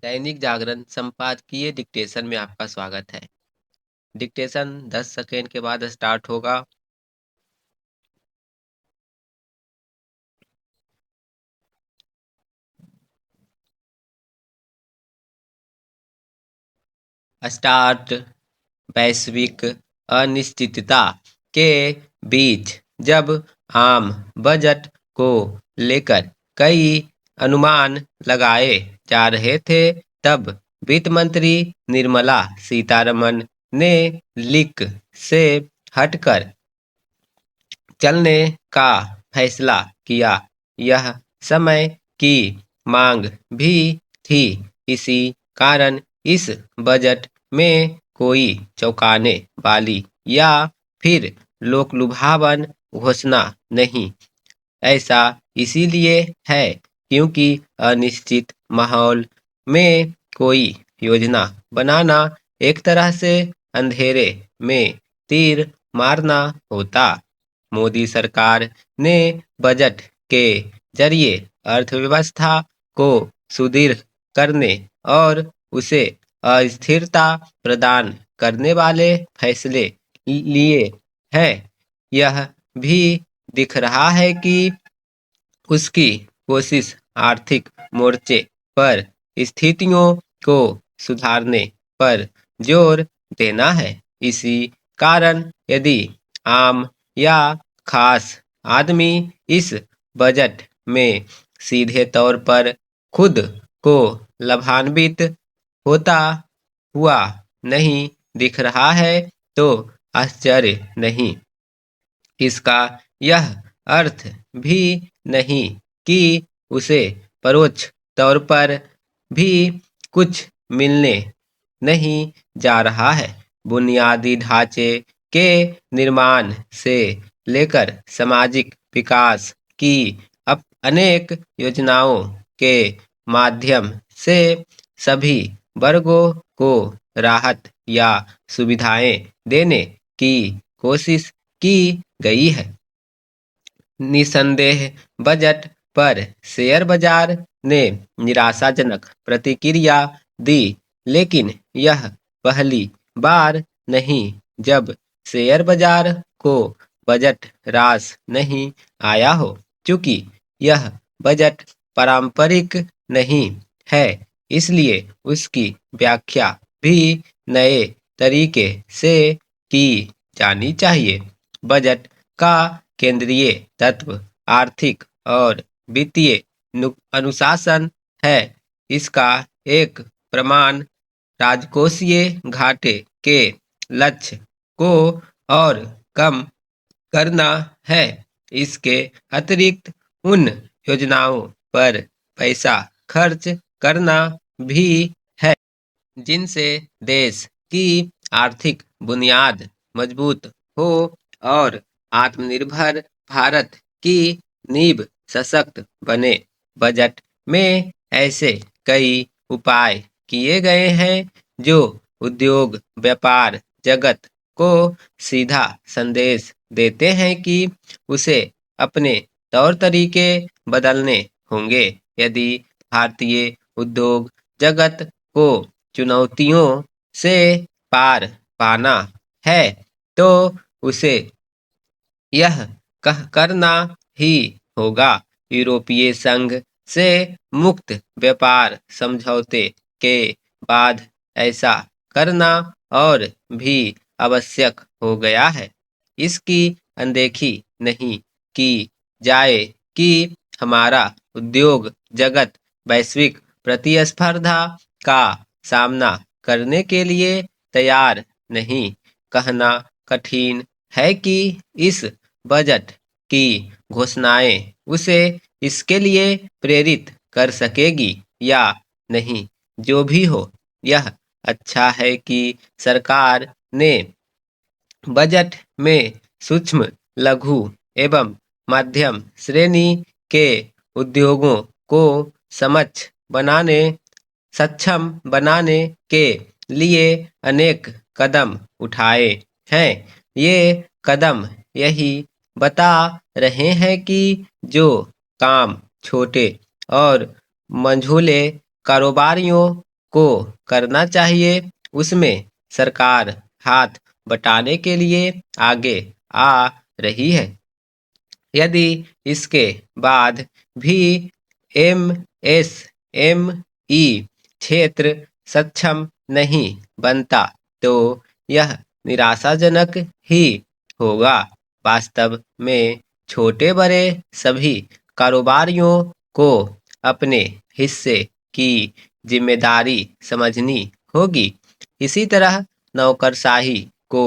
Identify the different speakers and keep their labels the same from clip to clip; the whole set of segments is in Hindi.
Speaker 1: दैनिक जागरण संपादकीय डिक्टेशन में आपका स्वागत है। डिक्टेशन 10 सेकेंड के बाद स्टार्ट होगा। स्टार्ट। वैश्विक अनिश्चितता के बीच जब आम बजट को लेकर कई अनुमान लगाए जा रहे थे, तब वित्त मंत्री निर्मला सीतारमण ने लीक से हटकर चलने का फैसला किया। यह समय की मांग भी थी। इसी कारण इस बजट में कोई चौंकाने वाली या फिर लोकलुभावन घोषणा नहीं। ऐसा इसीलिए है क्योंकि अनिश्चित माहौल में कोई योजना बनाना एक तरह से अंधेरे में तीर मारना होता। मोदी सरकार ने बजट के जरिए अर्थव्यवस्था को सुदृढ़ करने और उसे अस्थिरता प्रदान करने वाले फैसले लिए हैं। यह भी दिख रहा है कि उसकी कोशिश आर्थिक मोर्चे पर स्थितियों को सुधारने पर जोर देना है। इसी कारण यदि आम या खास आदमी इस बजट में सीधे तौर पर खुद को लाभान्वित होता हुआ नहीं दिख रहा है, तो आश्चर्य नहीं। इसका यह अर्थ भी नहीं कि उसे परोक्ष तौर पर भी कुछ मिलने नहीं जा रहा है। बुनियादी ढांचे के निर्माण से लेकर सामाजिक विकास की अनेक योजनाओं के माध्यम से सभी वर्गों को राहत या सुविधाएं देने की कोशिश की गई है। निसंदेह बजट पर शेयर बाजार ने निराशाजनक प्रतिक्रिया दी, लेकिन यह पहली बार नहीं जब शेयर बाजार को बजट रास नहीं आया हो। चूंकि यह बजट पारंपरिक नहीं है, इसलिए उसकी व्याख्या भी नए तरीके से की जानी चाहिए। बजट का केंद्रीय तत्व आर्थिक और वित्तीय अनुशासन है। इसका एक प्रमाण राजकोषीय घाटे के लक्ष्य को और कम करना है। इसके अतिरिक्त उन योजनाओं पर पैसा खर्च करना भी है जिनसे देश की आर्थिक बुनियाद मजबूत हो और आत्मनिर्भर भारत की नींव सशक्त बने। बजट में ऐसे कई उपाय किए गए हैं जो उद्योग व्यापार जगत को सीधा संदेश देते हैं कि उसे अपने तौर तरीके बदलने होंगे। यदि भारतीय उद्योग जगत को चुनौतियों से पार पाना है, तो उसे यह करना ही होगा। यूरोपीय संघ से मुक्त व्यापार समझौते के बाद ऐसा करना और भी आवश्यक हो गया है। इसकी अनदेखी नहीं की जाए कि हमारा उद्योग जगत वैश्विक प्रतिस्पर्धा का सामना करने के लिए तैयार नहीं। कहना कठिन है कि इस बजट की घोषणाएं उसे इसके लिए प्रेरित कर सकेगी या नहीं। जो भी हो, यह अच्छा है कि सरकार ने बजट में सूक्ष्म लघु एवं मध्यम श्रेणी के उद्योगों को सक्षम बनाने के लिए अनेक कदम उठाए हैं। ये कदम यही बता रहे हैं कि जो काम छोटे और मंझोले कारोबारियों को करना चाहिए, उसमें सरकार हाथ बटाने के लिए आगे आ रही है। यदि इसके बाद भी एमएसएमई क्षेत्र सक्षम नहीं बनता तो यह निराशाजनक ही होगा। वास्तव में छोटे बड़े सभी कारोबारियों को अपने हिस्से की जिम्मेदारी समझनी होगी। इसी तरह नौकरशाही को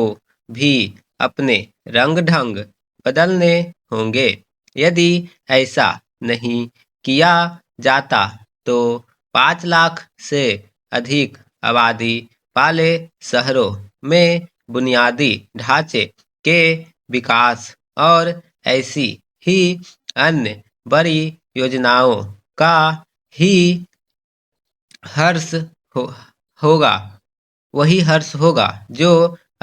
Speaker 1: भी अपने रंग ढंग बदलने होंगे। यदि ऐसा नहीं किया जाता तो 5 लाख से अधिक आबादी वाले शहरों में बुनियादी ढांचे के विकास और ऐसी ही अन्य बड़ी योजनाओं का ही हर्ष हो, होगा वही हर्ष होगा जो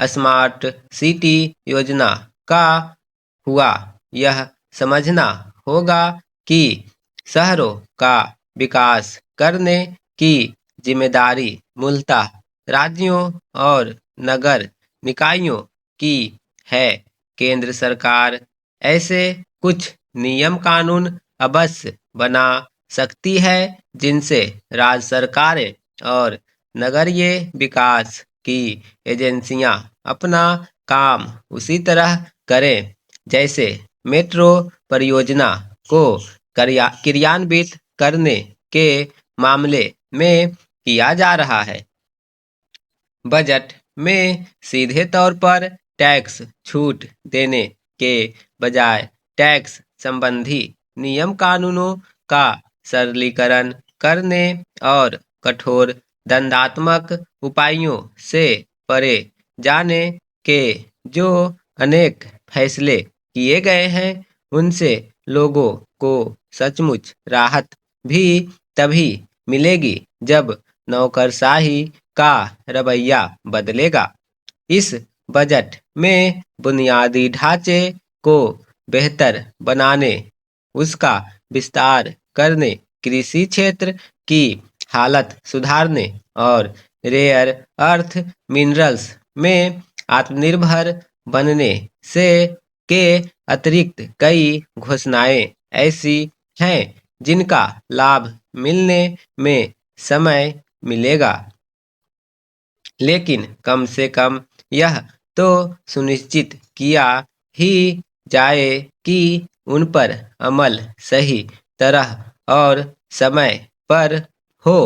Speaker 1: स्मार्ट सिटी योजना का हुआ। यह समझना होगा कि शहरों का विकास करने की जिम्मेदारी मूलतः राज्यों और नगर निकायों की है। केंद्र सरकार ऐसे कुछ नियम कानून अवश्य बना सकती है जिनसे राज्य सरकारें और नगरीय विकास की एजेंसियां अपना काम उसी तरह करें जैसे मेट्रो परियोजना को क्रियान्वित करने के मामले में किया जा रहा है। बजट में सीधे तौर पर टैक्स छूट देने के बजाय टैक्स संबंधी नियम कानूनों का सरलीकरण करने और कठोर दंडात्मक उपायों से परे जाने के जो अनेक फैसले किए गए हैं, उनसे लोगों को सचमुच राहत भी तभी मिलेगी जब नौकरशाही का रवैया बदलेगा। इस बजट में बुनियादी ढांचे को बेहतर बनाने, उसका विस्तार करने, कृषि क्षेत्र की हालत सुधारने और रेयर अर्थ मिनरल्स में आत्मनिर्भर बनने से के अतिरिक्त कई घोषणाएं ऐसी हैं जिनका लाभ मिलने में समय मिलेगा। लेकिन कम से कम यह तो सुनिश्चित किया ही जाए कि उन पर अमल सही तरह और समय पर हो।